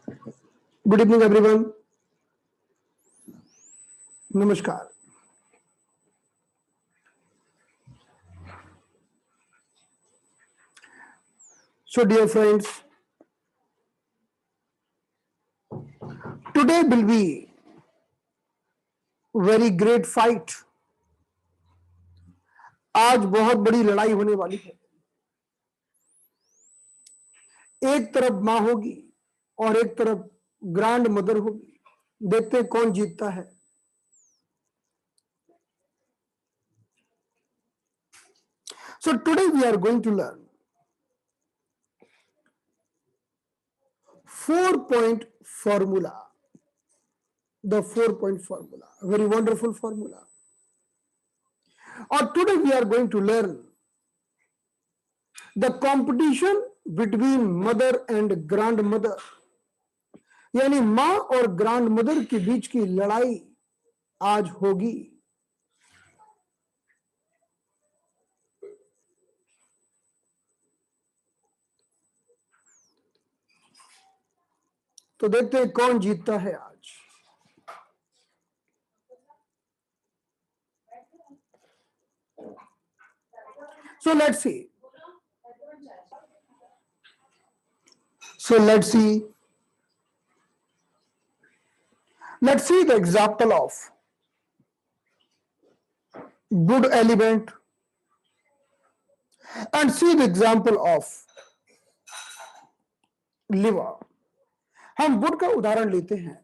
Good evening everyone, नमस्कार। So dear friends, today will be very great fight. आज बहुत बड़ी लड़ाई होने वाली है। एक तरफ मां होगी और एक तरफ ग्रैंड मदर होगी। देखते हैं कौन जीतता है। So today we are going to learn 4-point formula. The 4-point formula, a very wonderful formula. Or today we are going to learn the competition between mother and grandmother. यानी मां और grand mother के बीच की लड़ाई आज होगी। तो देखते हैं कौन जीतता है आज। So let's see. Let's see the example of wood element and see the example of liver. हम वुड का उदाहरण लेते हैं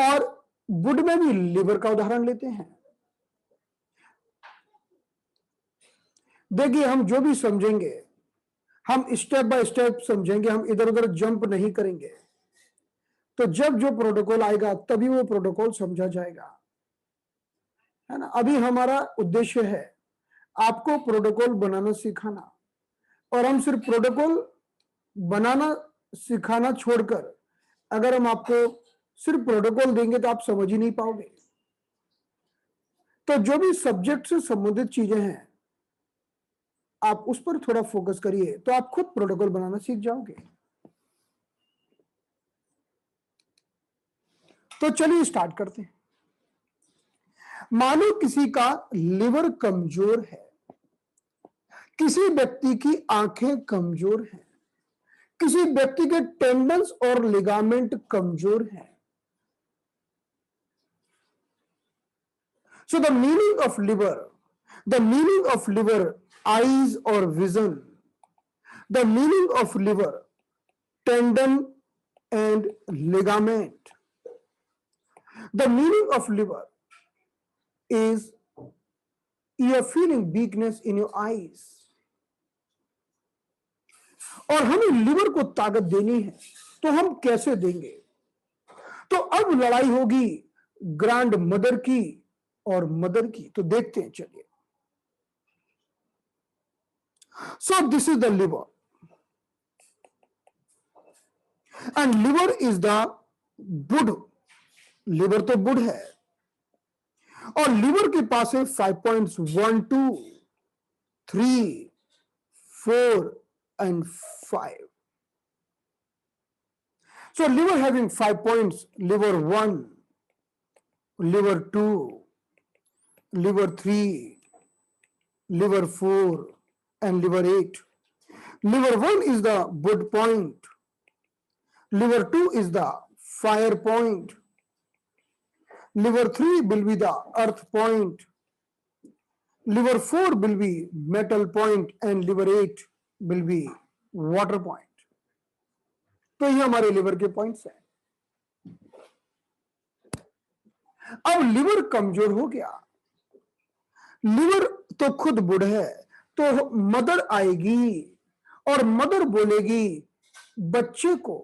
और वुड में भी लिवर का उदाहरण लेते हैं। देखिए, हम जो भी समझेंगे हम स्टेप बाय स्टेप समझेंगे, हम इधर उधर जंप नहीं करेंगे। तो जब जो प्रोटोकॉल आएगा तभी वो प्रोटोकॉल समझा जाएगा, है ना। अभी हमारा उद्देश्य है आपको प्रोटोकॉल बनाना सिखाना, और हम सिर्फ प्रोटोकॉल बनाना सिखाना छोड़कर अगर हम आपको सिर्फ प्रोटोकॉल देंगे तो आप समझ ही नहीं पाओगे। तो जो भी सब्जेक्ट से संबंधित चीजें हैं आप उस पर थोड़ा फोकस करिए तो आप खुद प्रोटोकॉल बनाना सीख जाओगे। तो चलिए स्टार्ट करते हैं। मानो किसी का लिवर कमजोर है, किसी व्यक्ति की आंखें कमजोर हैं, किसी व्यक्ति के टेंडन्स और लिगामेंट कमजोर हैं। So the meaning of liver, eyes or vision, the meaning of liver, tendon and ligament. The meaning of liver is you are feeling weakness in your eyes. और हमें लिवर को ताकत देनी है, तो हम कैसे देंगे? तो अब लड़ाई होगी ग्रैंड मदर की और मदर की। तो देखते हैं, चलिए। So this is the liver, and liver is the wood. Liver तो वुड है और लिवर के पास है 5 points 1 2 3 4 and 5. So liver having 5 points, liver 1, liver 2, liver 3, liver 4 and liver 8. Liver 1 is the wood point, liver 2 is the fire point, liver 3 will be the earth point, liver 4 will be metal point and liver 8 will be water point. तो ये हमारे liver के points हैं। अब liver कमजोर हो गया, liver तो खुद बुढ़ है, तो मदर आएगी और मदर बोलेगी बच्चे को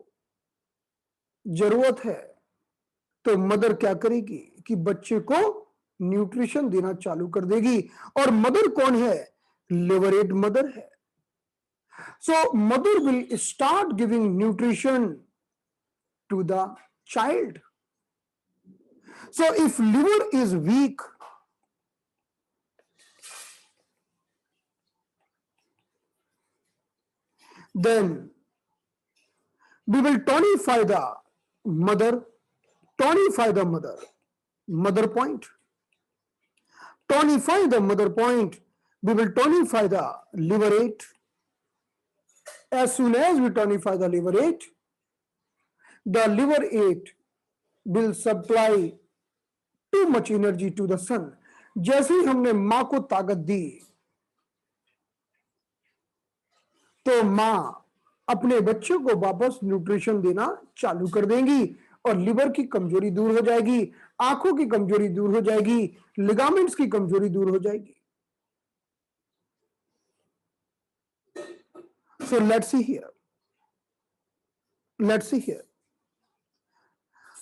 जरूरत है, तो मदर क्या करेगी कि बच्चे को न्यूट्रिशन देना चालू कर देगी। और मदर कौन है? लिवरेट मदर है। So mother will start giving nutrition to the child. So if liver is weak, then We will tonify the mother, mother point. Tonify the mother point. We will tonify the liberate. As soon as we tonify the liberate will supply too much energy to the sun. जैसे ही हमने मां को ताकत दी तो मां अपने बच्चे को वापस न्यूट्रिशन देना चालू कर देंगी और लिवर की कमजोरी दूर हो जाएगी, आंखों की कमजोरी दूर हो जाएगी, लिगामेंट्स की कमजोरी दूर हो जाएगी. So let's see here.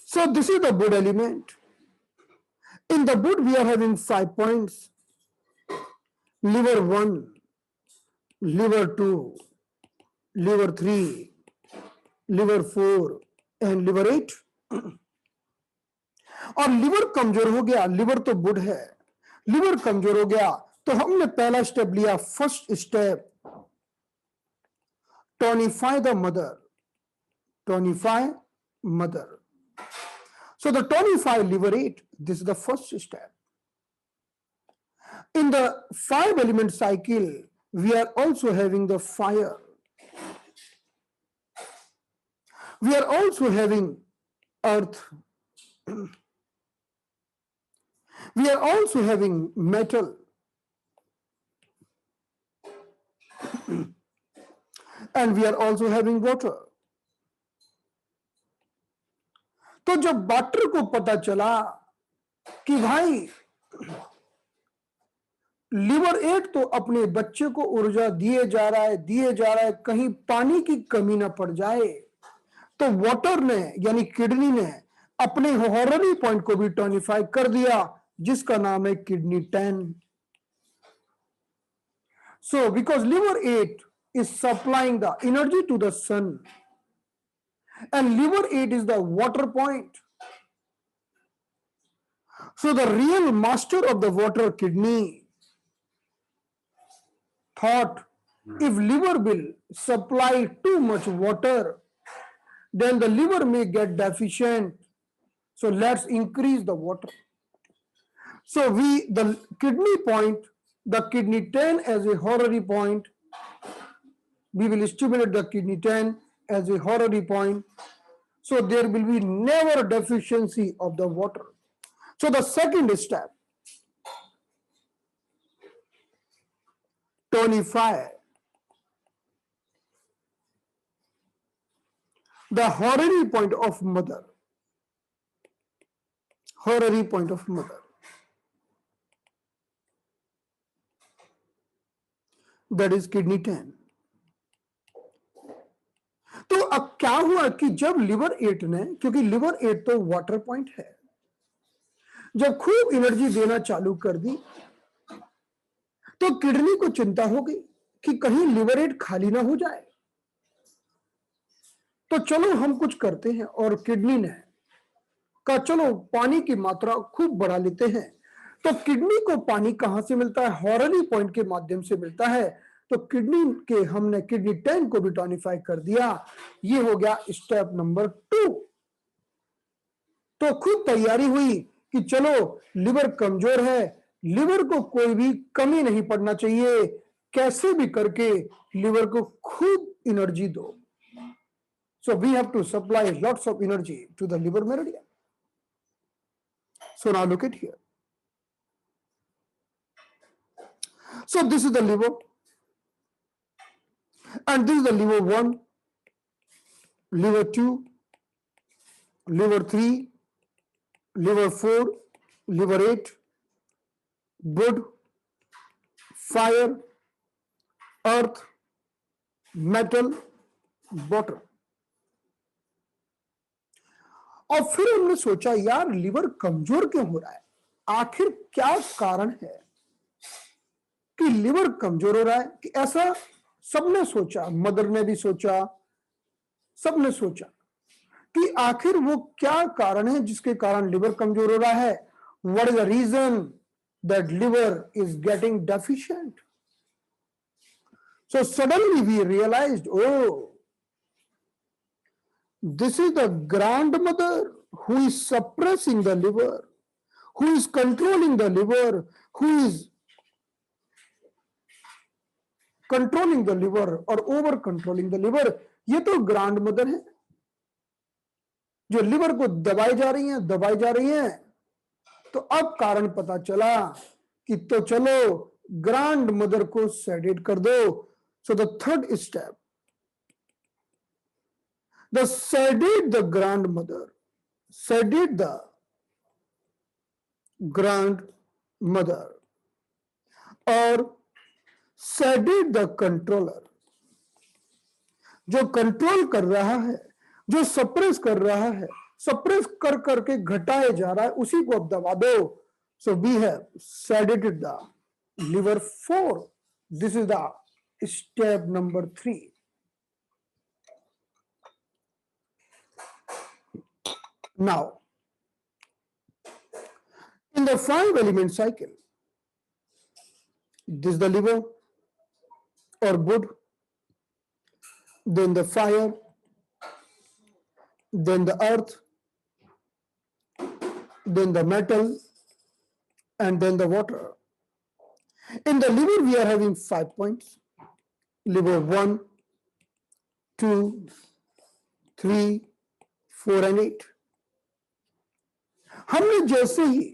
So this is the wood element. In the wood we are having 5 points. Liver 1, liver 2, liver 3, liver 4 and liver 8. और लिवर कमजोर हो गया, लिवर तो वुड है, लिवर कमजोर हो गया तो हमने पहला स्टेप लिया. First step, tonify the mother. So the tonify liberate, this is the first step. In the 5 element cycle, we are also having the fire. We are also having earth. We are also having metal. And we are also having water. तो जब water को पता चला कि भाई liver 8 तो अपने बच्चे को ऊर्जा दिए जा रहा है, कहीं पानी की कमी ना पड़ जाए, तो वाटर ने यानी किडनी ने अपने हॉररी पॉइंट को भी टोनिफाई कर दिया जिसका नाम है kidney 10. So because liver 8 is supplying the energy to the sun and liver 8 is the water point. So the real master of the water, kidney, thought if liver will supply too much water, then the liver may get deficient. So let's increase the water. So the kidney point, the kidney 10 as a horary point, we will stimulate the kidney 10 as a horary point. So there will be never deficiency of the water. So the second step, tonify the horary point of mother. Horary point of mother. That is kidney 10. तो अब क्या हुआ कि जब liver 8 ने, क्योंकि liver 8 तो water point है, जब खूब एनर्जी देना चालू कर दी तो किडनी को चिंता हो गई कि कहीं लिवर 8 खाली ना हो जाए. तो चलो हम कुछ करते हैं और किडनी ने कहा चलो पानी की मात्रा खूब बढ़ा लेते हैं. तो किडनी को पानी कहां से मिलता है? हॉररी पॉइंट के माध्यम से मिलता है. तो हमने किडनी 10 को भी टोनिफाई कर दिया. ये हो गया स्टेप नंबर 2. तो खूब तैयारी हुई कि चलो लिवर कमजोर है, लिवर को कोई भी कमी नहीं पड़ना चाहिए, कैसे भी करके लिवर को खूब एनर्जी दो. So we have to supply lots of energy to the liver meridian. So now look at here. So this is the liver, and this is the liver 1, liver 2, liver 3, liver 4, liver 8, wood, fire, earth, metal, water. और फिर हमने सोचा यार liver कमजोर क्यों हो रहा है, आखिर क्या कारण है कि लिवर कमजोर हो रहा है. कि ऐसा सबने सोचा, मदर ने भी सोचा, सबने सोचा कि आखिर वो क्या कारण है जिसके कारण लिवर कमजोर हो रहा है. What is the reason that liver is getting deficient. So suddenly we realized, oh, This is the grandmother who is suppressing the liver, who is controlling the liver, who is controlling the liver और over controlling the liver. ये तो grand mother है जो liver को दबाई जा रही हैं, दबाई जा रही हैं। तो अब कारण पता चला कि तो चलो ग्रैंड मदर को सेडेट कर दो। सो the third step, the sedate the grand mother, sedate the grand mother और सेडेट द कंट्रोलर। जो कंट्रोल कर रहा है, जो सप्रेस कर रहा है, सप्रेस कर करके घटाए जा रहा है, उसी को अब दबा दो। So we have sedated the liver 4. This is the step number 3. Now, in the 5 element cycle, this is the liver or wood, then the fire, then the earth, then the metal, and then the water. In the liver, we are having 5 points. Liver 1, 2, 3, 4 and 8. हमने जैसे ही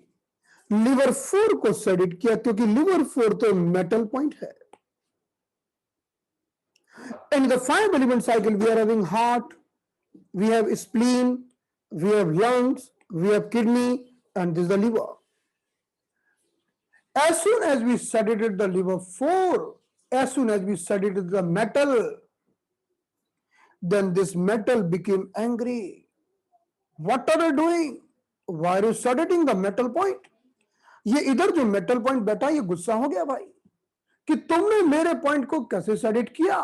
liver 4 को sedate किया, क्योंकि liver 4 तो metal point है। In the 5 element cycle, we are having heart, we have spleen, we have lungs, we have kidney, and this is the liver. As soon as we sedated the liver 4, as soon as we sedated the metal, then this metal became angry. What are you doing? Why are you sedating the metal point? ये इधर जो metal point बैठा ये गुस्सा हो गया भाई कि तुमने मेरे पॉइंट को कैसे सेडेट किया।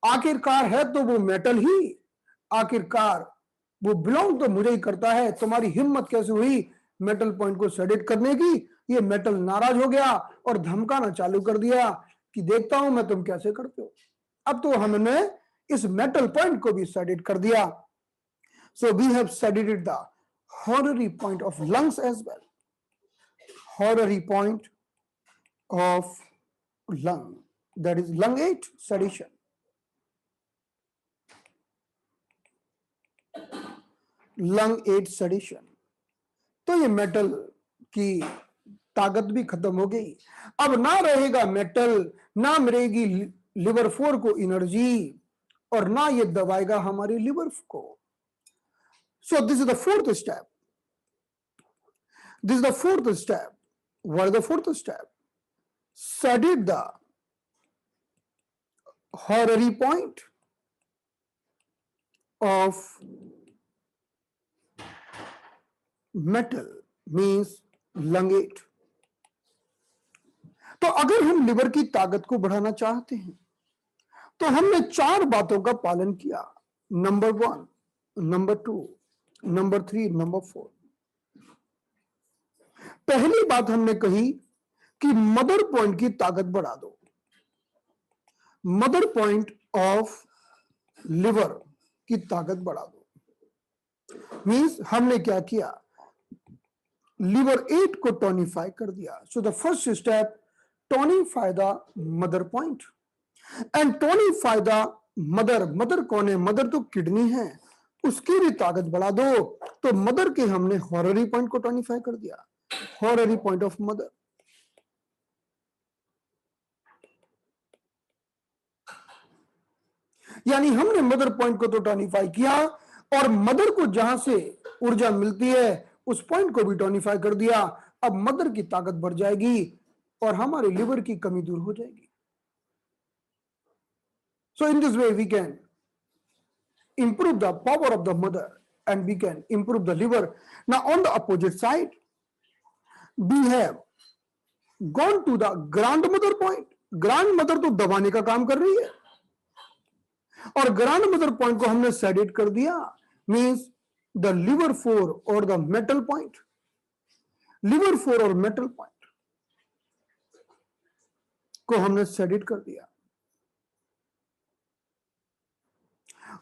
आखिरकार है तो वो मेटल ही, आखिरकार वो बिलोंग तो मुझे ही करता है। तुम्हारी हिम्मत कैसे हुई मेटल पॉइंट को सेडेट करने की। ये मेटल नाराज हो गया और धमकाना चालू कर दिया कि देखता हूं मैं तुम कैसे करते हो। अब तो हमने इस मेटल पॉइंट को भी सेडेट कर दिया। So we have sedated the horary point of lungs as well. Horary point of lung, that is lung 8 sedation. Lung 8 sedation. तो ये मेटल की ताकत भी खत्म हो गई। अब ना रहेगा मेटल, ना मिलेगी लिवर 4 को एनर्जी और ना ये दबाएगा हमारी लिवर को। So this is the 4th step. This is the 4th step. What is the 4th step? Sedate the horary point of metal, means lung 8. तो अगर हम लिवर की ताकत को बढ़ाना चाहते हैं तो हमने 4 बातों का पालन किया। Number 1, number 2, number 3, number 4। पहली बात हमने कही कि मदर पॉइंट की ताकत बढ़ा दो। मदर पॉइंट ऑफ लिवर की ताकत बढ़ा दो। मींस हमने क्या किया, लिवर 8 को टोनिफाई कर दिया। सो the first step, टोनिफाई the mother point and टोनिफाई the mother. Mother कौन है? मदर तो किडनी है, उसकी भी ताकत बढ़ा दो। तो मदर के हमने हॉररी पॉइंट को टोनिफाई कर दिया, हॉररी पॉइंट ऑफ मदर। यानी हमने मदर पॉइंट को तो टोनिफाई किया और मदर को जहां से ऊर्जा मिलती है उस पॉइंट को भी टोनिफाई कर दिया। अब मदर की ताकत बढ़ जाएगी और हमारे लिवर की कमी दूर हो जाएगी। So in this way we can improve the power of the mother and we can improve the liver. Now on the opposite side, we have gone to the grandmother point. Grandmother तो दबाने का काम कर रही है और grandmother point को हमने सेडेट कर दिया। मींस द लिवर 4 और द मेटल पॉइंट, लिवर 4 और मेटल पॉइंट को हमने सेडेट कर दिया।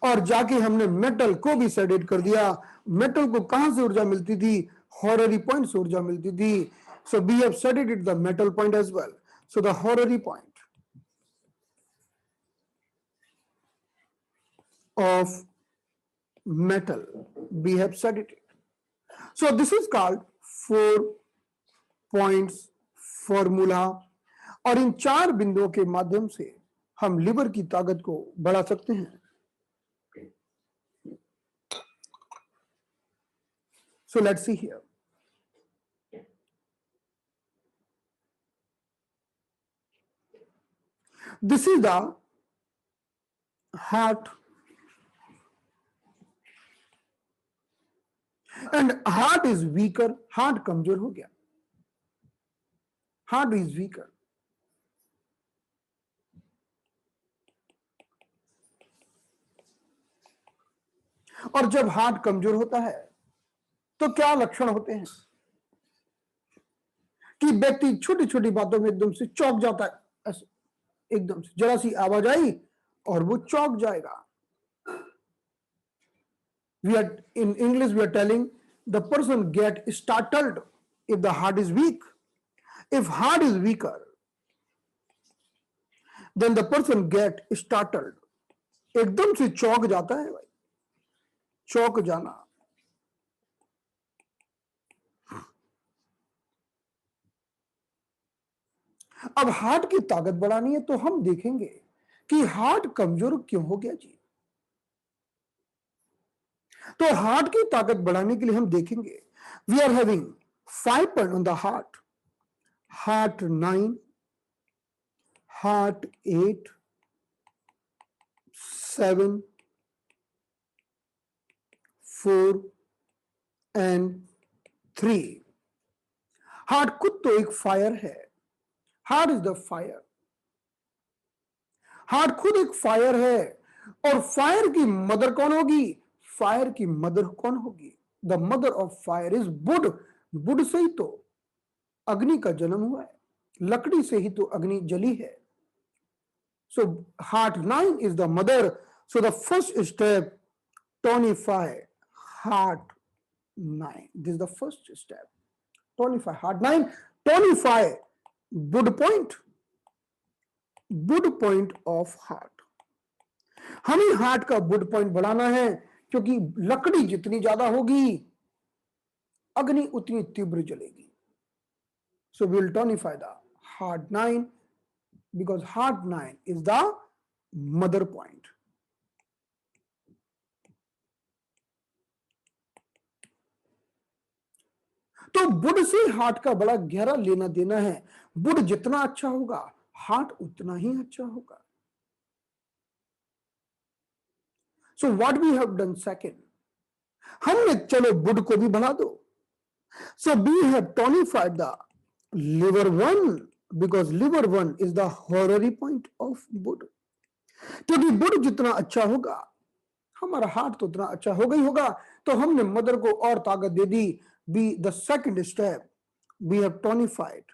और जाके हमने मेटल को भी सेडेट कर दिया। मेटल को कहां से ऊर्जा मिलती थी? हॉररी पॉइंट से ऊर्जा मिलती थी। So we have sedated the metal point as well. So the horary point of metal we have sedated. So this is called 4 points formula। और इन 4 बिंदुओं के माध्यम से हम लिवर की ताकत को बढ़ा सकते हैं। So let's see here. This is the heart, and heart is weaker. Heart कमजोर हो गया। Heart is weaker. और जब हार्ट कमजोर होता है तो क्या लक्षण होते हैं कि व्यक्ति छोटी छोटी बातों में एकदम से चौंक जाता है। ऐसे एकदम से जरा सी आवाज आई और वो चौंक जाएगा। We are in English we are telling the person get startled if the heart is weak. If heart is weaker, then the person get startled. एकदम से चौंक जाता है भाई, चौंक जाना। अब हार्ट की ताकत बढ़ानी है तो हम देखेंगे कि हार्ट कमजोर क्यों हो गया जी। तो हार्ट की ताकत बढ़ाने के लिए हम देखेंगे we are having 5 point on the heart, heart 9, heart 8, 7, 4 and 3। Heart खुद तो एक फायर है। Heart is the fire. Heart खुद एक फायर है। और फायर की मदर कौन होगी? फायर की मदर कौन होगी? The mother of fire is wood. Wood से ही तो अग्नि का जन्म हुआ है, लकड़ी से ही तो अग्नि जली है। So heart 9 is the mother. So the first step टोनिफाई heart 9। This is the first step, टोनिफाई heart 9, टोनिफाई would point, would point of heart. हमें हार्ट का वुड पॉइंट बढ़ाना है क्योंकि लकड़ी जितनी ज्यादा होगी अग्नि उतनी तीव्र जलेगी। So we will tonify the heart 9 because heart 9 is the mother point। तो बुड से हार्ट का बड़ा गहरा लेना देना है। बुड जितना अच्छा होगा हार्ट उतना ही अच्छा होगा। So what we have done second, हमने चलो बुड को भी बढ़ा दो। So we have tonified the liver 1 because liver 1 is the horary point of wood. क्योंकि बुड जितना अच्छा होगा हमारा हार्ट तो उतना अच्छा होगा ही होगा। तो हमने मदर को और ताकत दे दी। Be the second step we have tonified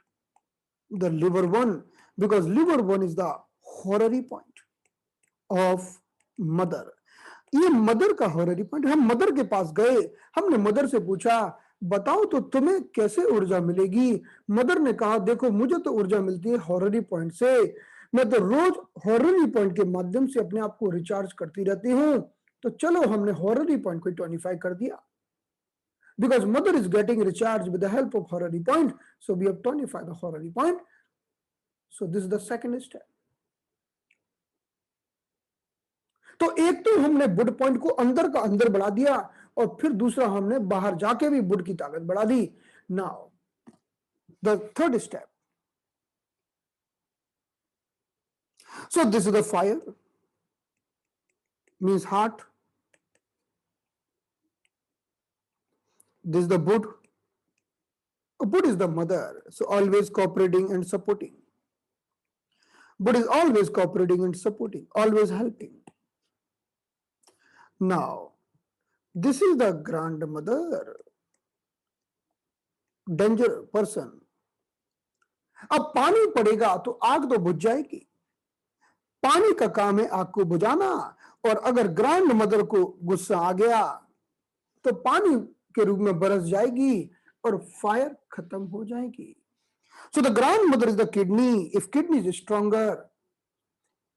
the liver 1 because liver 1 is the horary point of mother. ये मदर का हॉररी पॉइंट। हम मदर के पास गए, हमने मदर से पूछा बताओ तो तुम्हें कैसे ऊर्जा मिलेगी। मदर ने कहा देखो मुझे तो ऊर्जा मिलती है हॉररी पॉइंट से, मैं तो रोज हॉररी पॉइंट के माध्यम से अपने आप को रिचार्ज करती रहती हूँ। तो चलो हमने हॉररी पॉइंट को 25 कर दिया because mother is getting recharged with the help of horary point, so we have 25 the horary point। so this is the second step। तो एक तो हमने बुड पॉइंट को अंदर का अंदर बढ़ा दिया और फिर दूसरा हमने बाहर जाके भी बुड की ताकत बढ़ा दी। Now the third step, so this is the fire means heart, this is the Bud। Bud is the mother, so always cooperating and supporting। Bud is always cooperating and supporting, always helping। Now this is the grandmother, danger person। अब पानी पड़ेगा तो आग तो बुझ जाएगी। पानी का काम है आग को बुझाना और अगर ग्रैंड मदर को गुस्सा आ गया तो पानी के रूप में बरस जाएगी और फायर खत्म हो जाएगी। So the grand mother is the kidney. If kidney is stronger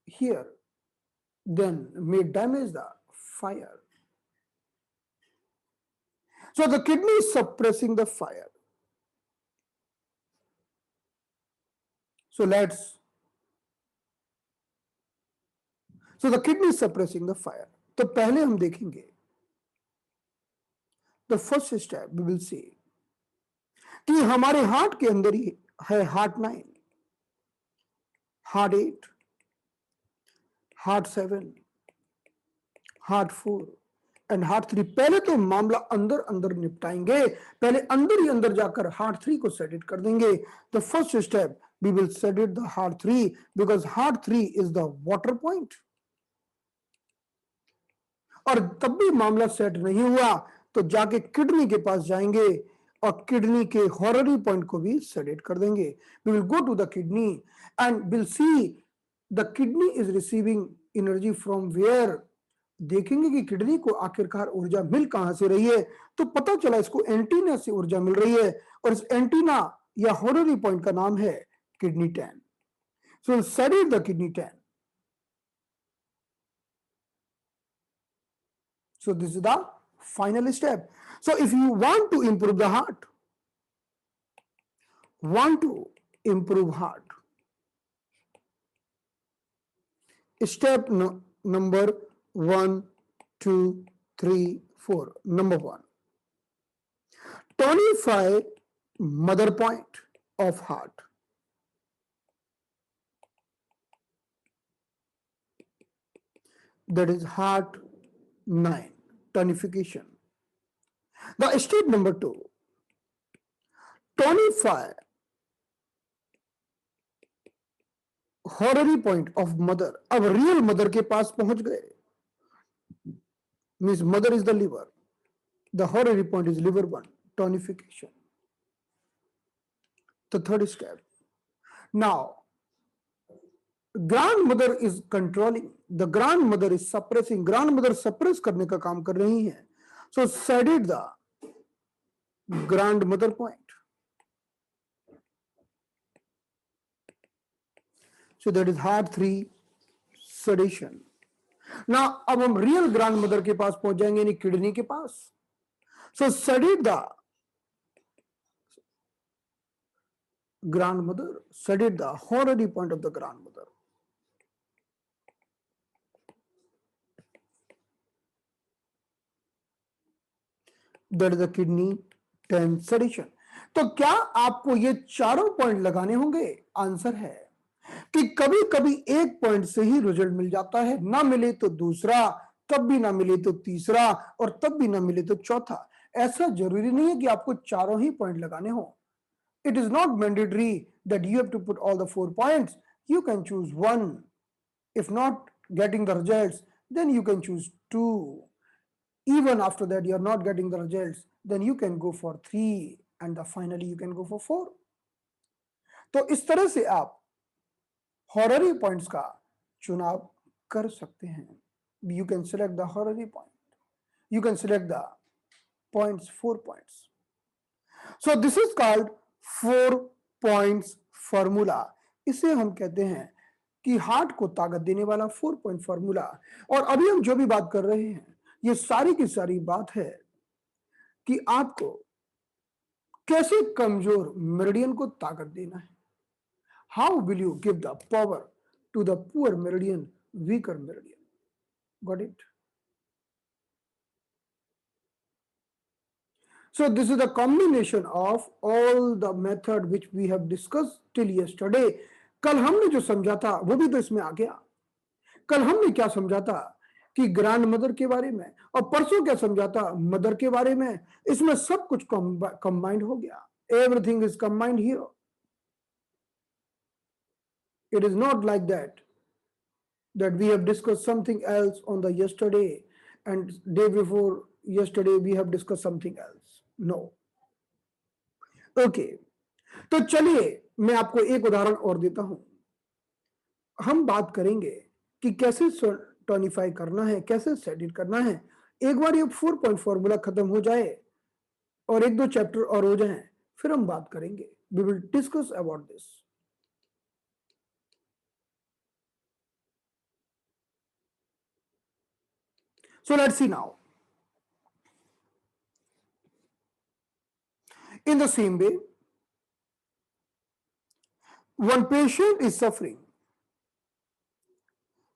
here, then may damage the fire. So the kidney is suppressing the fire. So the kidney is suppressing the fire. तो पहले हम देखेंगे the first step we will see कि हमारे heart के अंदर ही है heart 9, heart 8, heart 7, heart 4 and heart 3। पहले तो मामला अंदर अंदर निपटाएंगे, पहले अंदर ही अंदर जाकर हार्ट 3 को सेट कर देंगे। The first step we will sedate the heart 3 because heart 3 is the water point। और तब भी मामला सेट नहीं हुआ तो जाके किडनी के पास जाएंगे और किडनी के हॉररी पॉइंट को भी सेडेट कर देंगे। we will go to the kidney and we'll see the kidney is receiving energy from where। देखेंगे कि किडनी को आखिरकार ऊर्जा मिल कहां से रही है, तो पता चला इसको एंटीना से ऊर्जा मिल रही है और इस एंटीना या हॉररी पॉइंट का नाम है kidney 10। So we'll sedate the kidney 10। So this is the final step। So if you want to improve the heart, step number 1, 2, 3, 4। Number 1, tonify mother point of heart। That is heart 9, tonification। The step number 2, tonify horary point of mother. अब real mother के पास पहुंच गए, means mother is the liver, the horary point is liver 1, tonification. The third step, now grand mother is controlling, the grand mother is suppressing, grand mother suppress करने का काम कर रही है। So sedate the grand mother point. So that is heart 3 sedation। Now अब हम real grand mother के पास पहुंच जाएंगे, यानी किडनी के पास। So sedate the grandmother, sedate the horary point of the grandmother। That is the kidney 10 sedation। तो क्या आपको ये चारों पॉइंट लगाने होंगे? आंसर है कि कभी कभी एक पॉइंट से ही रिजल्ट मिल जाता है, ना मिले तो दूसरा, तब भी ना मिले तो तीसरा, और तब भी ना मिले तो चौथा। ऐसा जरूरी नहीं है कि आपको चारों ही पॉइंट लगाने हो। It is not mandatory that you have to put all the 4 points. You can choose 1। If not getting the results, then you can choose 2। even after that you are not getting the results, then you can go for 3 and finally you can go for 4। तो इस तरह से आप horary points का चुनाव कर सकते हैं। You can select the horary point, you can select the points, 4 points. So this is called 4 points formula. इसे हम कहते हैं कि हार्ट को ताकत देने वाला 4 पॉइंट फॉर्मूला। और अभी हम जो भी बात कर रहे हैं, ये सारी की सारी बात है कि आपको कैसे कमजोर मेरिडियन को ताकत देना है। How will you give the power to the poor meridian, weaker meridian? Got it? So this is the combination of all the method which we have discussed till yesterday। कल हमने जो समझा था वो भी तो इसमें आ गया। कल हमने क्या समझा था कि ग्रैंड मदर के बारे में, और परसों क्या समझा था मदर के बारे में। इसमें सब कुछ कंबाइंड हो गया। Everything is combined here. It is not like that we have discussed something else on the yesterday and day before yesterday we have discussed something else। No। Okay, तो चलिए मैं आपको एक उदाहरण और देता हूं। हम बात करेंगे कि कैसे टॉनिफाई करना है, कैसे स्टडी करना है। एक बार ये 4 पॉइंट फॉर्मूला खत्म हो जाए और 1-2 चैप्टर और हो जाएं, फिर हम बात करेंगे। We will discuss about this. So let's see now. In the same way, one patient is suffering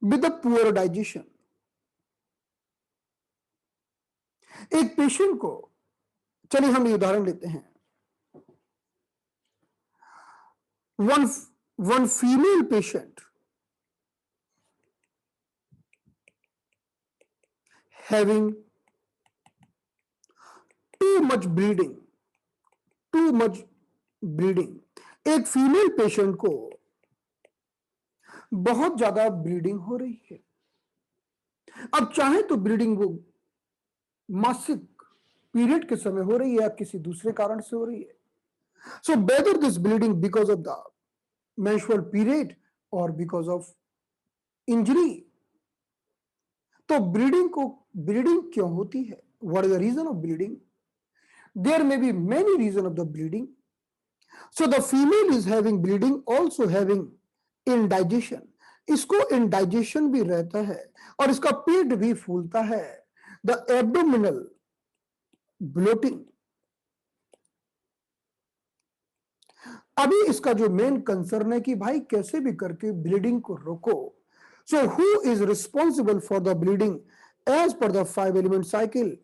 with a poor digestion. एक पेशेंट को, चलिए हम ये उदाहरण लेते हैं, one female patient having too much bleeding. एक फीमेल पेशेंट को बहुत ज्यादा ब्लीडिंग हो रही है। अब चाहे तो ब्लीडिंग वो मासिक पीरियड के समय हो रही है या किसी दूसरे कारण से हो रही है। So whether this bleeding because of the menstrual period और बिकॉज ऑफ इंजरी। तो ब्लीडिंग क्यों होती है? What is the reason of bleeding? There may be many reason of the bleeding. So the female is having bleeding, also having indigestion. इसको indigestion भी रहता है और इसका पेट भी फूलता है। The abdominal bloating. अभी इसका जो मेन कंसर्न है कि भाई कैसे भी करके ब्लीडिंग को रोको। So who is responsible for the bleeding? As per the 5 element cycle,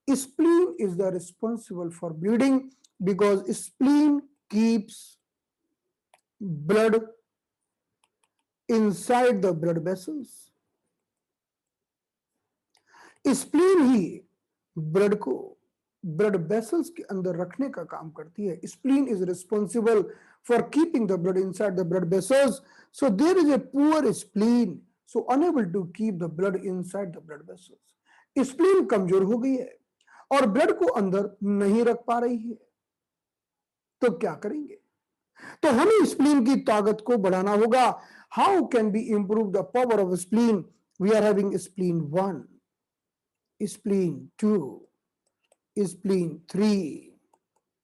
spleen is the responsible for bleeding because spleen keeps blood inside the blood vessels. Spleen ही ब्लड को ब्लड वेसल्स के अंदर रखने का काम करती है। Spleen is responsible for keeping the blood inside the blood vessels. So there is a poor spleen, so unable to keep the blood inside the blood vessels. Spleen कमजोर हो गई है और ब्लड को अंदर नहीं रख पा रही है, तो क्या करेंगे? तो हमें स्प्लीन की ताकत को बढ़ाना होगा। How can be improve the power of spleen? We are having spleen 1, spleen 2, spleen 3,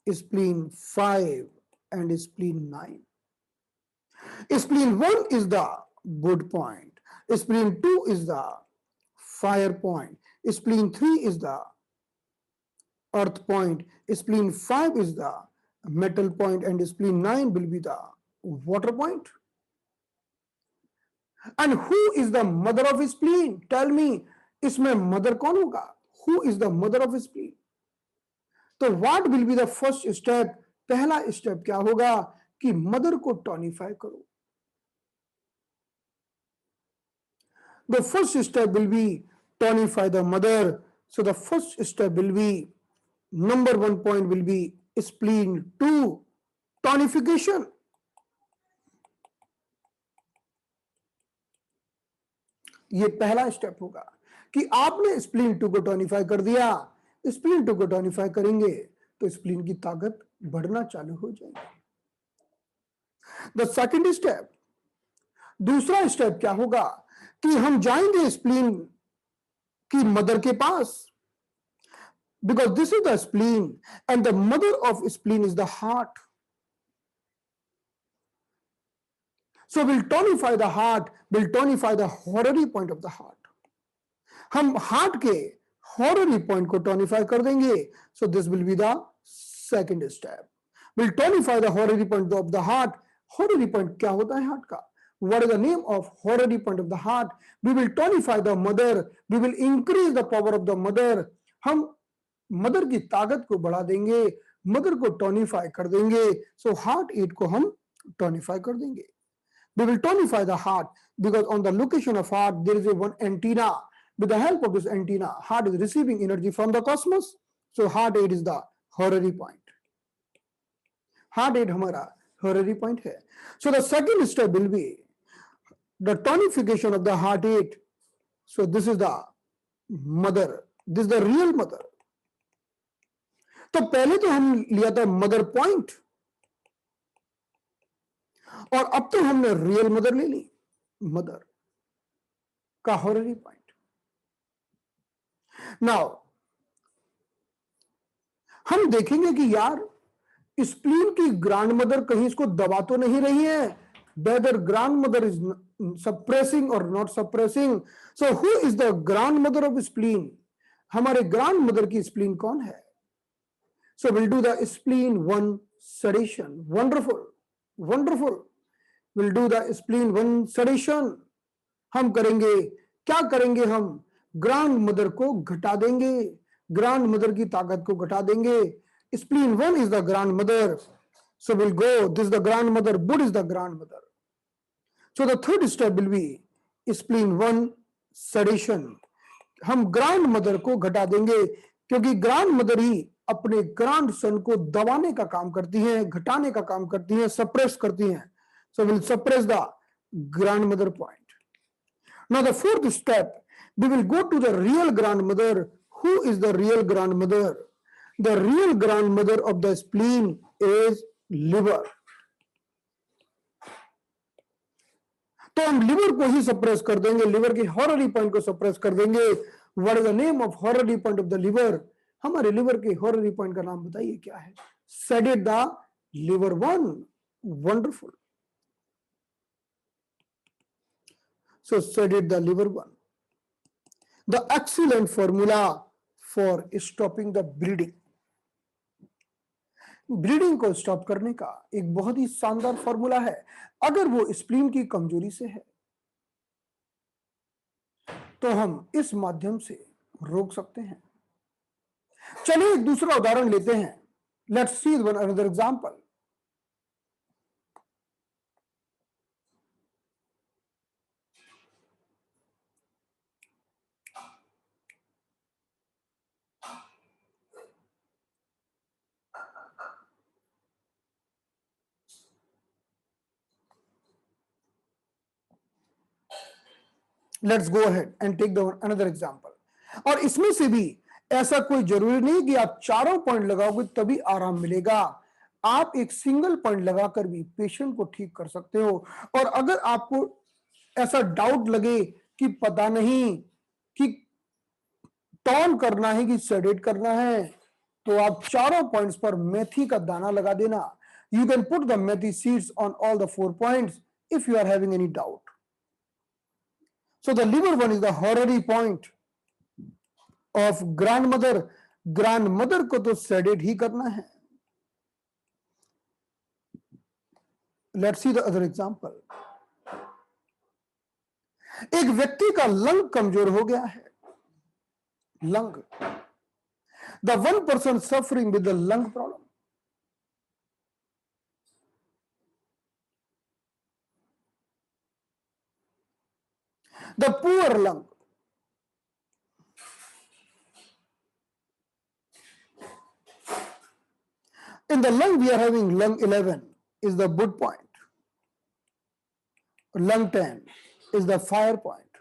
spleen 5 and spleen 9. Spleen 1 is the wood point, spleen 2 is the fire point, spleen 3 is the earth point, spleen 5 is the metal point and spleen 9 will be the water point. And who is the mother of spleen? Tell me, इसमें mother कौन होगा? Who is the mother of spleen? तो what will be the first step? पहला step क्या होगा कि mother को tonify करो। The first step will be tonify the mother. So the first step will be, number 1 point will be spleen 2 tonification. ये पहला step होगा कि आपने स्प्लीन 2 को टॉनिफाई कर दिया। स्प्लीन 2 को टॉनिफाई करेंगे तो स्प्लीन की ताकत बढ़ना चालू हो जाएगी। द सेकंड स्टेप, दूसरा स्टेप क्या होगा कि हम जाएंगे स्प्लीन की मदर के पास, because this is the spleen and the mother of spleen is the heart. So we'll tonify the heart, we'll tonify the horary point of the heart. हम हार्ट के हॉररी पॉइंट को tonify कर देंगे। So this will be the second step. Will tonify the horary point of the heart. Horary point क्या होता है heart का? What is the name of horary point of the heart? We will tonify the mother, we will increase the power of the mother. हम mother की ताकत को बढ़ा देंगे, मदर को टॉनिफाई कर देंगे। सो हार्ट 8 को हम टॉनिफाई कर देंगे। We will tonify the heart because on the location of heart there is a one antenna. With the help of this antenna, heart is receiving energy from the cosmos. So heart 8 is the horary point. Heart 8 हमारा horary point है। So the second step will be the tonification of the heart 8. So this is the mother. This is the real mother. तो पहले तो हम लिया था mother point और अब तो हमने रियल मदर ले ली। मदर का हॉररी पॉइंट। नाउ हम देखेंगे कि यार स्प्लीन की ग्रैंड मदर कहीं इसको दबा तो नहीं रही है, whether grand mother is suppressing और not suppressing. So who is the grand mother of spleen? हमारे ग्रैंड मदर की स्प्लीन कौन है? So will do the spleen one sedation. Wonderful, wonderful. Will do the spleen one sedation. हम करेंगे, क्या करेंगे? हम ग्रैंड मदर को घटा देंगे, ग्रैंड मदर की ताकत को घटा देंगे। Spleen one is the grand mother, so will go this the grand mother, wood is the grand mother. So the third step will be spleen one sedation. हम grand mother को घटा देंगे, क्योंकि ग्रैंड मदर ही अपने grand son को दबाने का काम करती हैं, घटाने का काम करती हैं, सप्रेस करती हैं। So will suppress the grand mother point. Now the fourth step, we will go to the real grandmother. Who is the real grandmother? The real grandmother of the spleen is liver. तो हम liver को ही suppress कर देंगे, liver के horary point को suppress कर देंगे। What is the name of horary point of the liver? हमारे लिवर के हॉररी पॉइंट का नाम बताइए क्या है? Sedate the liver one. Wonderful. So sedate the liver one. The excellent formula for stopping the bleeding. Bleeding को stop करने का एक बहुत ही शानदार फॉर्मूला है। अगर वो स्प्लीन की कमजोरी से है तो हम इस माध्यम से रोक सकते हैं। चलिए एक दूसरा उदाहरण लेते हैं। Let's see one another example. Let's go ahead and take the another example. और इसमें से भी ऐसा कोई जरूरी नहीं कि आप चारों पॉइंट लगाओगे तभी आराम मिलेगा। आप एक सिंगल पॉइंट लगाकर भी पेशेंट को ठीक कर सकते हो। और अगर आपको ऐसा डाउट लगे कि पता नहीं कि टॉन करना है कि सेडेट करना है, तो आप चारों पॉइंट्स पर मेथी का दाना लगा देना। You can put the methi seeds on all the 4 points if you are having any doubt. So the liver one is the horary point of grandmother. grandmother को तो sedate ही करना है। Let's see the other example. एक व्यक्ति का lung कमजोर हो गया है। Lung, the one person suffering with the lung problem. The poor lung. In the lung we are having lung 11 is the Budd point. Lung 10 is the fire point.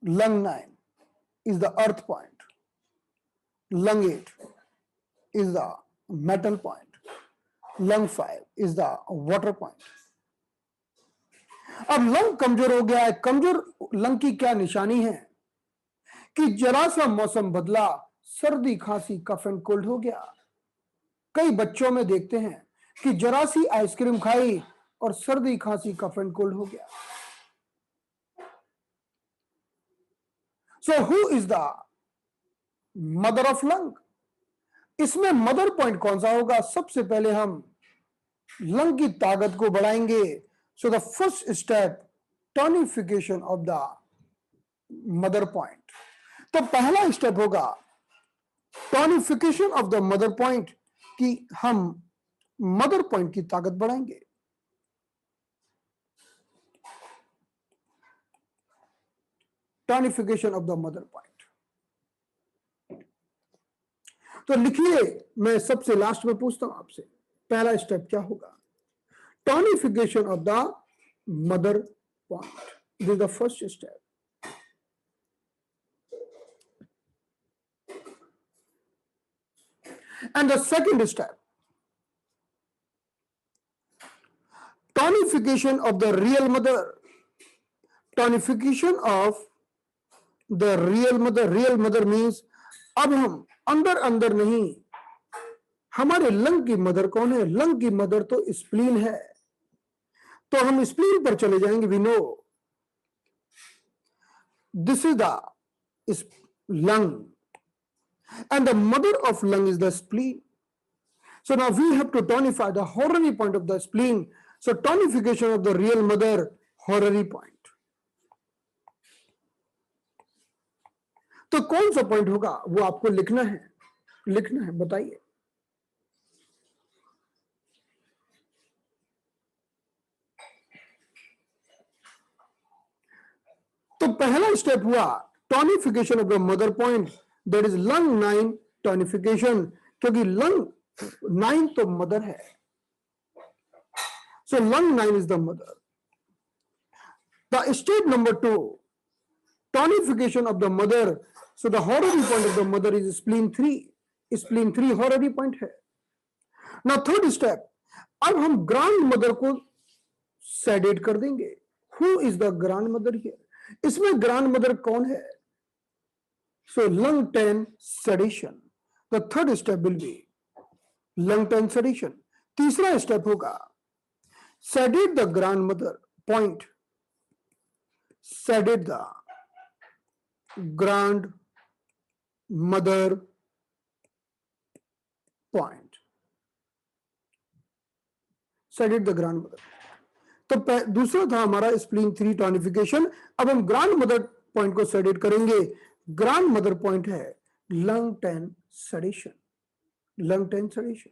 Lung 9 is the earth point. Lung 8 is the metal point. Lung 5 is the water point. अब lung कमजोर हो गया है। कमजोर lung की क्या निशानी है? कि जरा सा मौसम बदला, सर्दी खांसी कफ एंड कोल्ड हो गया। कई बच्चों में देखते हैं कि जरा सी आइसक्रीम खाई और सर्दी खांसी कफ एंड कोल्ड हो गया। सो who is the mother of lung? इसमें मदर पॉइंट कौन सा होगा? सबसे पहले हम लंग की ताकत को बढ़ाएंगे। So the first step, tonification of the mother point. तो पहला स्टेप होगा tonification of the mother point, कि हम मदर पॉइंट की ताकत बढ़ाएंगे। Tonification of the mother point. तो लिखिए, मैं सबसे लास्ट में पूछता हूं आपसे, पहला स्टेप क्या होगा? Tonification of the mother point, this is the first step. And the second step, tonification of the real mother. Tonification of the real mother means अब हम अंदर अंदर नहीं, हमारे लंग की मदर कौन है? लंग की मदर तो स्प्लीन है, तो हम स्प्लीन पर चले जाएंगे. We know this is the lung and the mother of lung is the spleen. So now we have to tonify the horary point of the spleen. So tonification of the real mother, horary point. तो कौन सा point होगा वो आपको लिखना है, बताइए. तो पहला स्टेप हुआ tonification of the mother point, that is lung 9 tonification, क्योंकि लंग 9 तो मदर है. So lung 9 is the mother. The state number 2, tonification of the mother. So the horary point of the mother is spleen 3. Spleen 3 horary point है. Now third step, अब हम grand mother को sedate कर देंगे. Who is the grandmother here? इसमें grand mother कौन है? So lung 10 sedation. The third step will be lung 10 sedation. तीसरा स्टेप होगा sedate the grandmother point. Sedate the grandmother point. Sedate the grandmother. तो दूसरा था हमारा स्प्लीन 3 टॉनिफिकेशन. अब हम ग्रांड मदर पॉइंट को सेडेट करेंगे. ग्रांड मदर पॉइंट है लंग 10 सेडेशन. Lung 10 sedation.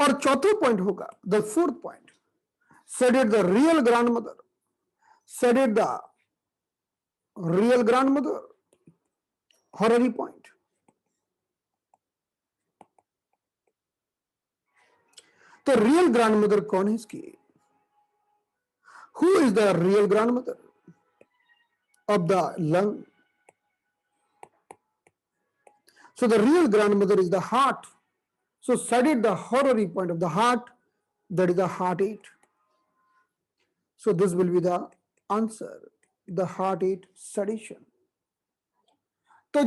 और चौथा पॉइंट होगा the fourth point, sedate the real grandmother. Sedate the real grandmother, horary point. तो रियल ग्रैंडमदर कौन है इसकी? Who is the real grandmother of the lung? So the real grandmother is the heart. So sedate the horary point of the heart, that is the heart 8. So this will be the answer, the heart 8 sedation. तो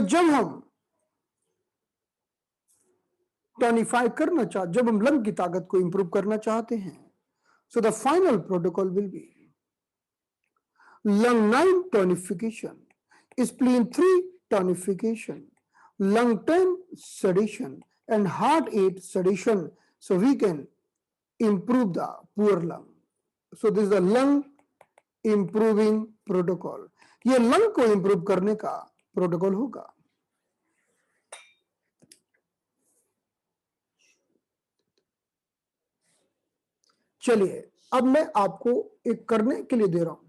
जब हम टॉनिफाई करना चाहते, जब हम lung की ताकत को इंप्रूव करना चाहते हैं, so the final protocol will be lung 9 tonification, spleen 3 tonification, lung 10 sedation and heart 8 sedation, so we can improve the poor lung. So this is the lung improving protocol. ये lung को improve करने का protocol होगा. चलिए अब मैं आपको एक करने के लिए दे रहा हूं.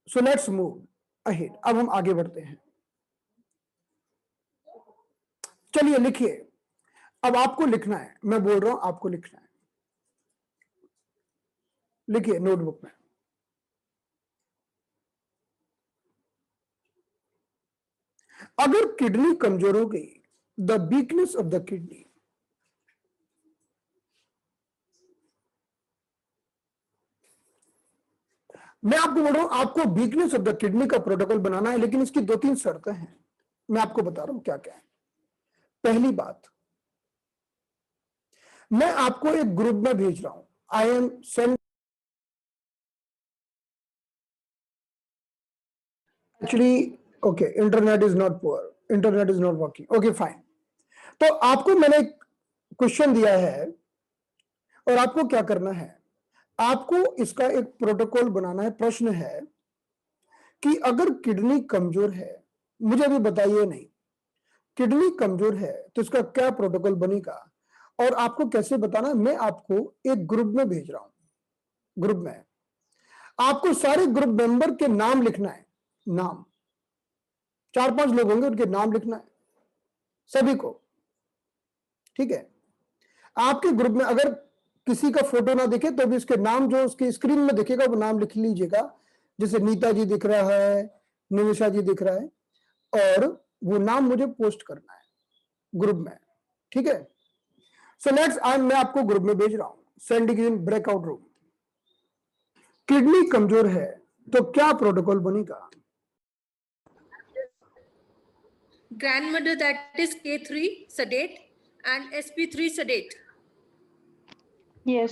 So let's move ahead. अब हम आगे बढ़ते हैं. चलिए लिखिए. अब आपको लिखना है, मैं बोल रहा हूं आपको लिखना है. लिखिए नोटबुक में. अगर किडनी कमजोर हो गई, the weakness of the kidney, मैं आपको बोल रहा हूं आपको वीकनेस ऑफ द किडनी का प्रोटोकॉल बनाना है, लेकिन इसकी 2-3 शर्तें हैं. मैं आपको बता रहा हूं क्या क्या है. पहली बात, मैं आपको एक ग्रुप में भेज रहा हूं. I am send actually okay, internet is not poor, internet is not working. Okay fine. तो आपको मैंने क्वेश्चन दिया है और आपको क्या करना है, आपको इसका एक प्रोटोकॉल बनाना है. प्रश्न है कि अगर किडनी कमजोर है, मुझे अभी बताइए नहीं, किडनी कमजोर है तो इसका क्या प्रोटोकॉल बनेगा और आपको कैसे बताना है. मैं आपको एक ग्रुप में भेज रहा हूं. ग्रुप में आपको सारे ग्रुप मेंबर के नाम लिखना है. नाम 4-5 लोग होंगे, उनके नाम लिखना है सभी को. ठीक है. आपके ग्रुप में अगर किसी का फोटो ना दिखे तो भी उसके नाम जो उसके स्क्रीन में दिखेगा वो नाम लिख लीजिएगा. जैसे नीता जी दिख रहा है, निमिषा जी दिख रहा है, और वो नाम मुझे पोस्ट करना है ग्रुप में. ठीक है. सो लेट्स मैं आपको ग्रुप में भेज रहा हूं, sending end breakout room. Kidney कमजोर है तो क्या प्रोटोकॉल बनेगा? Grandmother, that is K3 sedate and SP3 sedate. Yes,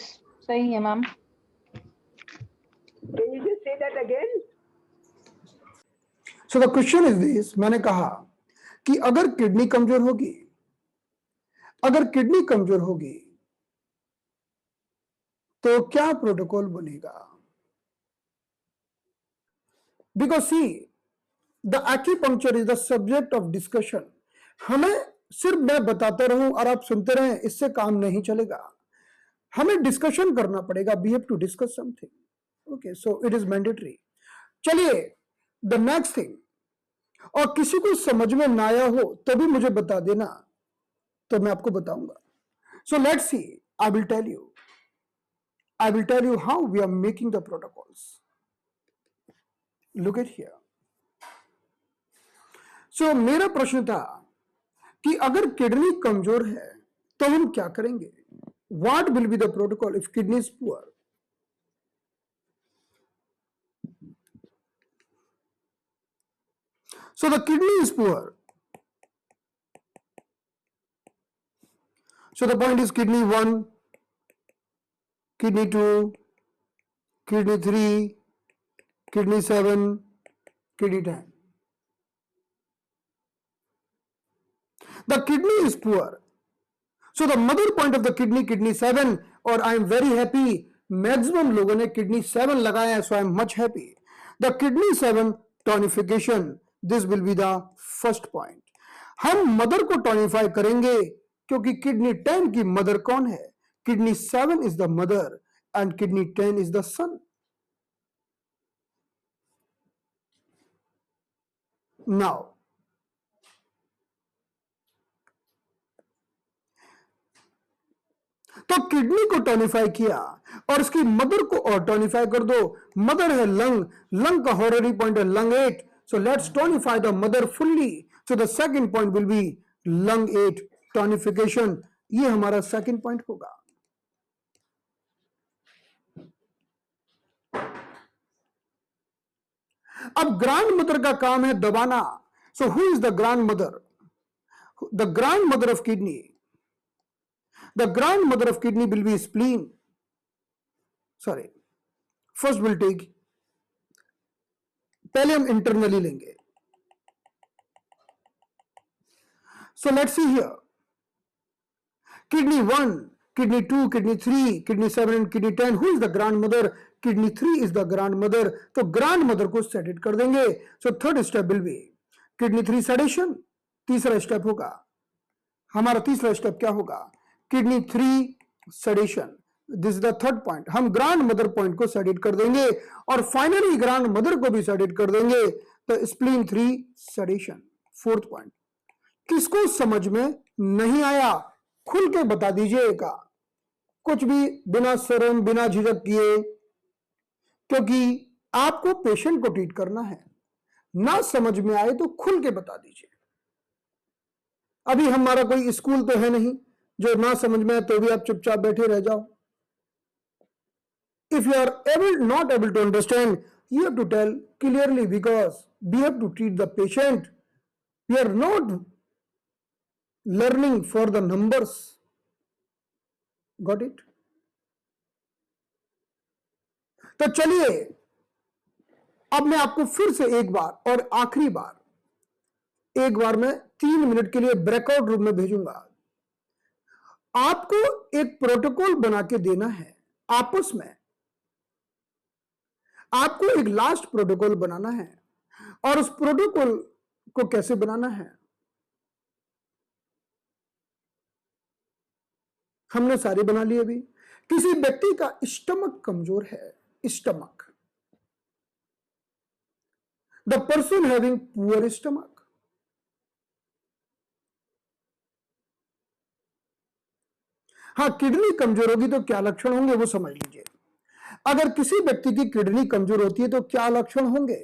सही है ma'am. Can you just say that again? So the question is this, मैंने कहा कि अगर किडनी कमजोर होगी, अगर किडनी कमजोर होगी तो क्या प्रोटोकॉल बनेगा? Because see the acupuncture is the subject of discussion. हमें सिर्फ मैं बताता रहूं और आप सुनते रहें, इससे काम नहीं चलेगा। हमें डिस्कशन करना पड़ेगा। We have to discuss something. Okay, so it is mandatory. चलिए द नेक्स्ट थिंग, और किसी को समझ में ना आया हो तो भी मुझे बता देना, तो मैं आपको बताऊंगा। So let's see, I will tell you how we are making the protocols. Look at here. So मेरा प्रश्न था कि अगर किडनी कमजोर है तो हम क्या करेंगे? What will be the protocol if kidney is poor? So the kidney is poor. So the point is kidney 1, kidney 2, kidney 3, kidney 7, kidney 10. The kidney is poor. So the mother point of the kidney 7, और I am very happy, maximum लोगों ने kidney 7 लगाया है, so I am much happy. The kidney 7 tonification, this will be the first point. हम mother को टॉनिफाई करेंगे क्योंकि kidney 10 की मदर कौन है? Kidney 7 is the mother and kidney 10 is the son. Now तो किडनी को टॉनिफाई किया और इसकी मदर को और टॉनिफाई कर दो। मदर है लंग, लंग का हॉररी पॉइंट है lung 8, so let's tonify the mother fully. So the second point will be lung 8 tonification. ये हमारा सेकंड पॉइंट होगा। अब ग्रैंड मदर का काम है दबाना। So who is the grand mother? The grand mother of kidney, the grand mother of kidney will be spleen. Sorry, first will take, पहले हम इंटरनली लेंगे। So let's see here, kidney 1, kidney 2, kidney 3, kidney 7 and kidney 10, who is the grand mother? Kidney 3 is the grand mother, तो grand mother को sedate कर देंगे। So third step will be kidney 3 sedation. तीसरा step होगा हमारा, तीसरा step क्या होगा? Kidney 3 sedation. This is the third point. हम ग्रैंड मदर पॉइंट को सेडेट कर देंगे और फाइनली ग्रैंड मदर को भी सेडेट कर देंगे, तो स्प्लीन 3 सेडेशन। फोर्थ पॉइंट, किसको समझ में नहीं आया खुल के बता दीजिएगा, कुछ भी बिना शर्म बिना झिझक किए, क्योंकि आपको पेशेंट को ट्रीट करना है। ना समझ में आए तो खुल के बता दीजिए। अभी हमारा कोई स्कूल तो है नहीं जो ना समझ में आए तो भी आप चुपचाप बैठे रह जाओ। If you are not able to understand, you have to tell clearly, because we have to treat the patient. We are not learning for the numbers. Got it? तो चलिए अब मैं आपको फिर से एक बार और आखिरी बार, एक बार मैं 3 मिनट के लिए ब्रेकआउट रूम में भेजूंगा। आपको एक प्रोटोकॉल बना के देना है आपस में। आपको एक लास्ट प्रोटोकॉल बनाना है, और उस प्रोटोकॉल को कैसे बनाना है हमने सारी बना ली। अभी किसी व्यक्ति का स्टमक कमजोर है, stomach, the person having poor stomach, हाँ किडनी कमजोर होगी तो क्या लक्षण होंगे वो समझ लीजिए। अगर किसी व्यक्ति की किडनी कमजोर होती है तो क्या लक्षण होंगे?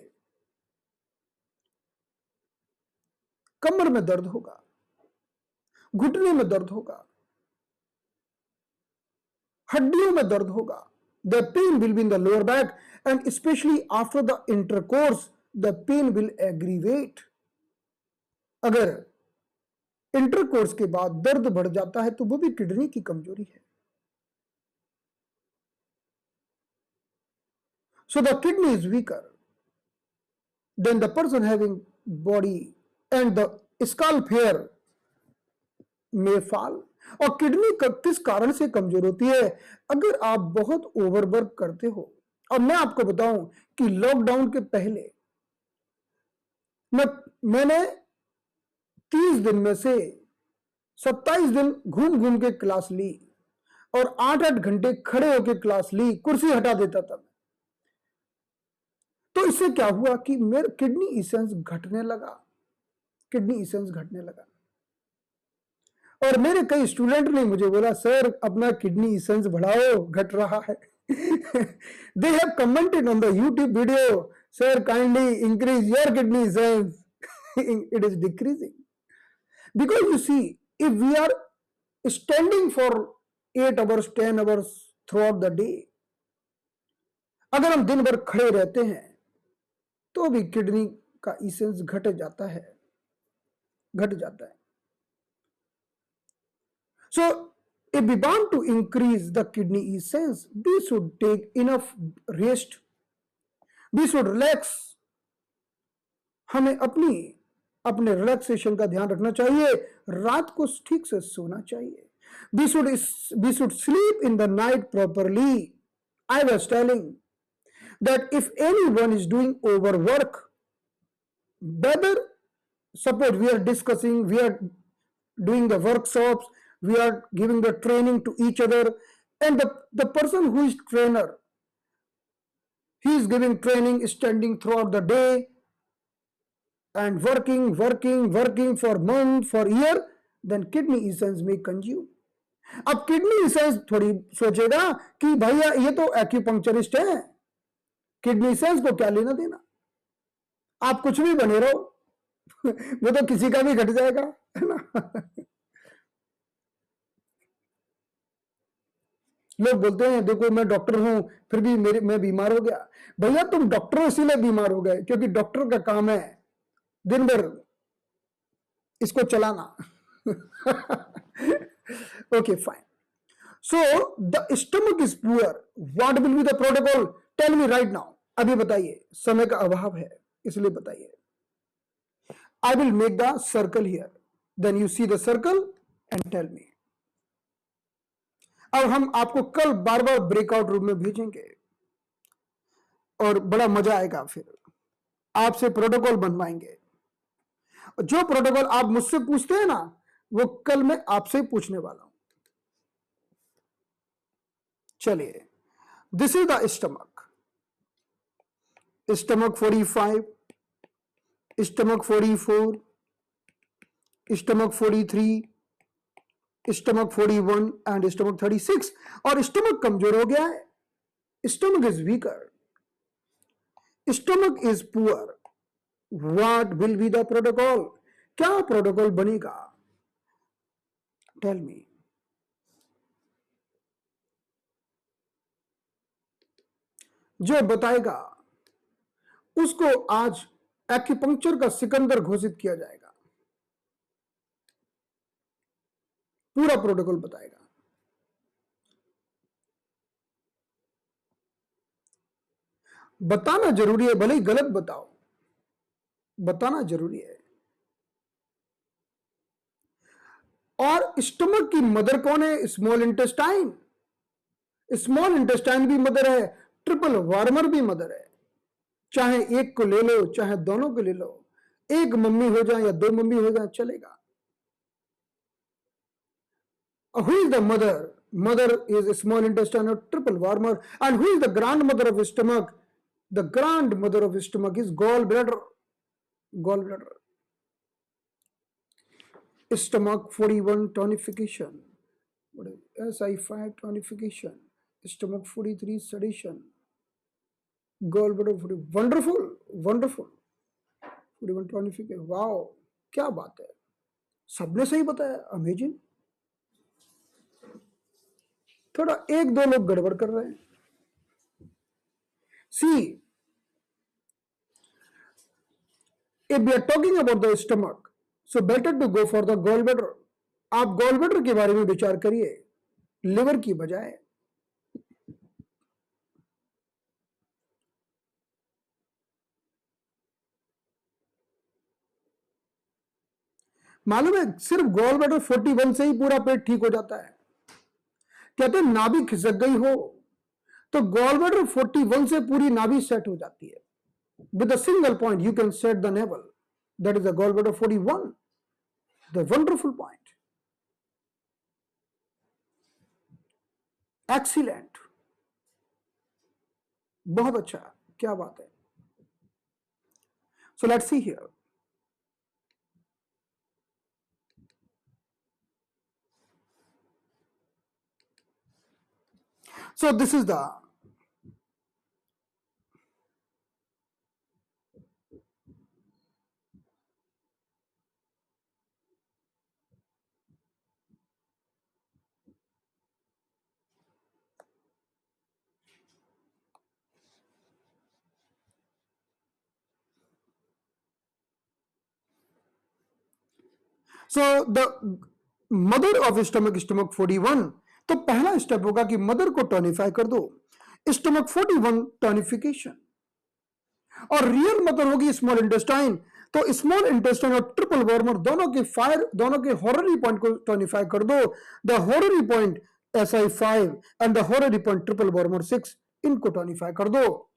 कमर में दर्द होगा, घुटने में दर्द होगा, हड्डियों में दर्द होगा. The pain will be in the lower back and especially after the intercourse the pain will aggravate. अगर इंटरकोर्स के बाद दर्द बढ़ जाता है तो वो भी किडनी की कमजोरी है. So the kidney is weaker than the person having body and the scalp hair may fall. और किडनी किस कारण से कमजोर होती है? अगर आप बहुत ओवरवर्क करते हो. और मैं आपको बताऊं कि लॉकडाउन के पहले मैंने 30 दिन में से 27 दिन घूम घूम के क्लास ली और 8-8 घंटे खड़े होकर क्लास ली, कुर्सी हटा देता था. तो इससे क्या हुआ कि मेरा किडनी इसेंस घटने लगा. और मेरे कई स्टूडेंट ने मुझे बोला, सर अपना किडनी इसेंस बढ़ाओ, घट रहा है. They have commented on the YouTube video, sir kindly increase your kidney essence. It is decreasing. Because you see, if we are standing for 8 hours, 10 hours throughout the day, अगर हम दिन भर खड़े रहते हैं तो भी किडनी का इसेंस घट जाता है. So if we want to increase the kidney essence, we should take enough rest, we should relax. हमें अपने रिलैक्सेशन का ध्यान रखना चाहिए. रात को ठीक से सोना चाहिए. We should sleep in the night properly. I was telling that if anyone is doing overwork, whether suppose we are discussing, we are doing the workshops, we are giving the training to each other, and the person who is trainer, he is giving training, standing throughout the day and working for month, for year, then kidney essence may consume. अब kidney essence थोड़ी सोचेगा कि भैया ये तो acupuncturist है, kidney essence को क्या लेना देना, आप कुछ भी बने रहो, वो तो किसी का भी घट जाएगा, है ना. लोग बोलते हैं देखो मैं डॉक्टर हूं फिर भी मैं बीमार हो गया. भैया तुम डॉक्टर हो इसीलिए बीमार हो गए क्योंकि डॉक्टर का काम है दिन भर इसको चलाना. Okay, fine. So the stomach is poor. What will be the protocol? Tell me right now. अभी बताइए, समय का अभाव है इसलिए बताइए. I will make the circle here. Then you see the circle and tell me. अब हम आपको कल बार ब्रेकआउट रूम में भेजेंगे और बड़ा मजा आएगा. फिर आपसे प्रोटोकॉल बनवाएंगे. जो प्रोटोकॉल आप मुझसे पूछते हैं ना वो कल मैं आपसे पूछने वाला हूं. चलिए, this is the stomach. Stomach 45, stomach 44, stomach 43, stomach 41 and stomach 36. और स्टमक कमजोर हो गया है. Stomach is weaker, stomach is poor. What will be the protocol? क्या प्रोटोकॉल बनेगा? Tell me. जो बताएगा उसको आज एक्यूपंक्चर का सिकंदर घोषित किया जाएगा. पूरा प्रोटोकॉल बताएगा. बताना जरूरी है, भले ही गलत बताओ, बताना जरूरी है. और स्टमक की मदर कौन है? Small intestine. स्मॉल इंटेस्टाइन भी मदर है, ट्रिपल वार्मर भी मदर है. चाहे एक को ले लो चाहे दोनों को ले लो, एक मम्मी हो जाए या दो मम्मी हो जाए चलेगा. Who is the mother? Mother is small intestine or triple warmer. And who is the grandmother of stomach? The grandmother of stomach is gallbladder. Gallbladder. Stomach 41 tonification. What is SI5 tonification? Stomach 43 sedation. Gallbladder 40. Wonderful, wonderful. 41 tonification. Wow, क्या बात है, सबने सही बताया. Amazing. थोड़ा एक दो लोग गड़बड़ कर रहे हैं। सी, if we are talking about the stomach, so better to go for the gallbladder. आप gallbladder के बारे में विचार करिए लिवर की बजाय। मालूम है सिर्फ gallbladder 41 से ही पूरा पेट ठीक हो जाता है। कहते हैं नाभि खिसक गई हो तो gallbladder 41 से पूरी नाभि सेट हो जाती है। With a single point you can set the navel. That is the gallbladder 41. The wonderful point. Excellent. बहुत अच्छा, क्या बात है। So let's see here. So this is the mother of stomach, stomach 41। तो पहला स्टेप होगा कि मदर को टॉनिफाई कर दो, स्टमक 41 टॉनिफिकेशन। और रियल मदर होगी स्मॉल इंटेस्टाइन, तो स्मॉल इंटेस्टाइन और ट्रिपल वार्मर दोनों के हॉररी पॉइंट को टॉनिफाई कर दो। The horary point SI5 and the horary point triple warmer 6, इनको टॉनिफाई कर दो।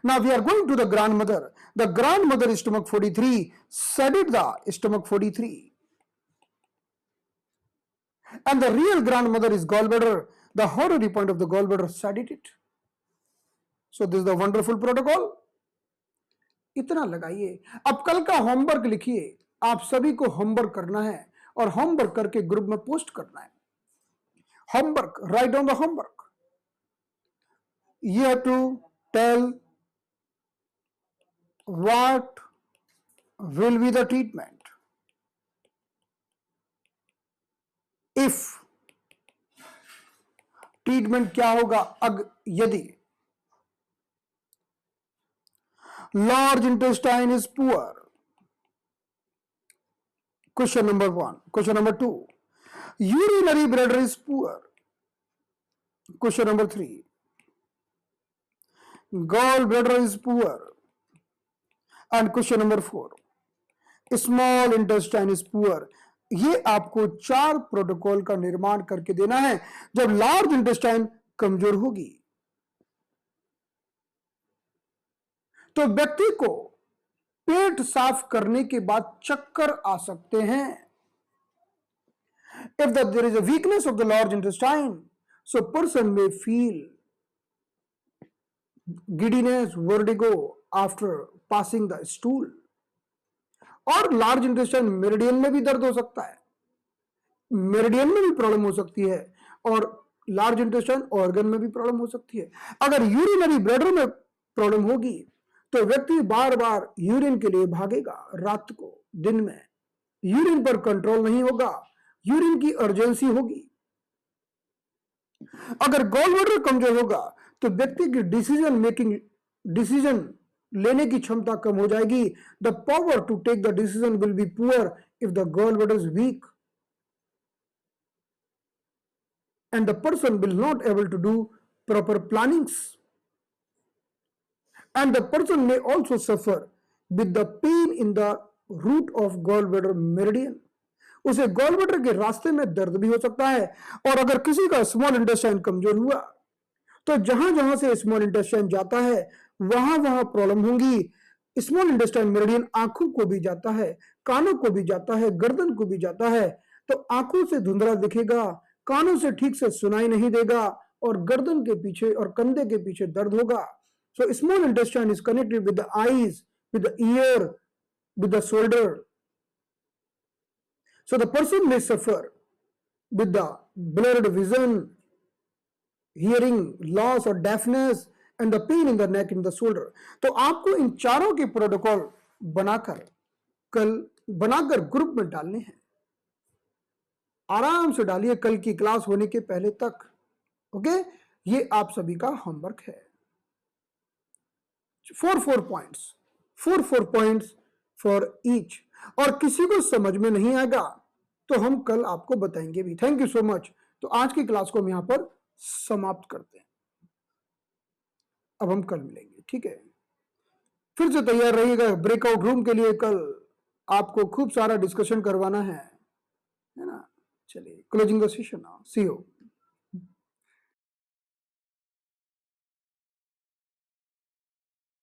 Now we are going to the grandmother. The grandmother is stomach 43. Sedate the stomach 43. And the real grandmother is gallbladder. The horary point of the gallbladder, sedate it. So this is the wonderful protocol. इतना लगाइए। अब कल का homework लिखिए। आप सभी को homework करना है और होमवर्क करके ग्रुप में पोस्ट करना है। Homework, write down the homework. You have to tell what will be the treatment if, treatment क्या होगा यदि large intestine is poor. Question number 1. Question number 2, urinary bladder is poor. Question number 3, gallbladder is poor. And question number 4, small intestine is poor. ये आपको 4 protocol का निर्माण करके देना है जब लार्ज इंटेस्टाइन कमजोर होगी। तो व्यक्ति को पेट साफ करने के बाद चक्कर आ सकते हैं। If there is a weakness of the large intestine, so person may feel giddiness, vertigo after passing the stool. और लार्ज इंटेस्टाइन मेरिडियन में भी दर्द हो सकता है, मेरिडियन में भी प्रॉब्लम हो सकती है, और लार्ज इंटेस्टाइन ऑर्गन में भी प्रॉब्लम हो सकती है। अगर यूरिनरी ब्लैडर में प्रॉब्लम होगी तो व्यक्ति बार बार यूरिन के लिए भागेगा, रात को दिन में यूरिन पर कंट्रोल नहीं होगा, यूरिन की अर्जेंसी होगी। अगर गॉलब्लैडर कमजोर होगा तो व्यक्ति की डिसीजन लेने की क्षमता कम हो जाएगी। The power to take the decision will be poor if the gallbladder is weak and the person will not able to do proper plannings and the person may also suffer with the pain in the route of gallbladder meridian. उसे gallbladder के रास्ते में दर्द भी हो सकता है। और अगर किसी का स्मॉल इंटेस्टाइन कमजोर हुआ तो जहां जहां से स्मॉल इंटेस्टाइन जाता है वहां वहां प्रॉब्लम होंगी। स्मॉल इंटेस्टाइन मेरिडियन आंखों को भी जाता है, कानों को भी जाता है, गर्दन को भी जाता है। तो आंखों से धुंधला दिखेगा, कानों से ठीक से सुनाई नहीं देगा, और गर्दन के पीछे और कंधे के पीछे दर्द होगा। So small intestine is connected with the eyes, with the year, with the shoulder. So the person may suffer with the blurred vision, hearing loss or deafness and the pain in the neck and the shoulder। तो आपको इन चारों के protocol बनाकर group में डालने हैं। आराम से डालिए कल की क्लास होने के पहले तक। ओके, ये आप सभी का होमवर्क है। 4 पॉइंट्स, 4 पॉइंट्स फॉर ईच। और किसी को समझ में नहीं आएगा तो हम कल आपको बताएंगे भी। Thank you so much. तो आज की क्लास को हम यहां पर समाप्त करते हैं। अब हम कल मिलेंगे, ठीक है। फिर से तैयार रहिएगा ब्रेकआउट रूम के लिए। कल आपको खूब सारा डिस्कशन करवाना है ना। चलिए, closing the session now, see you.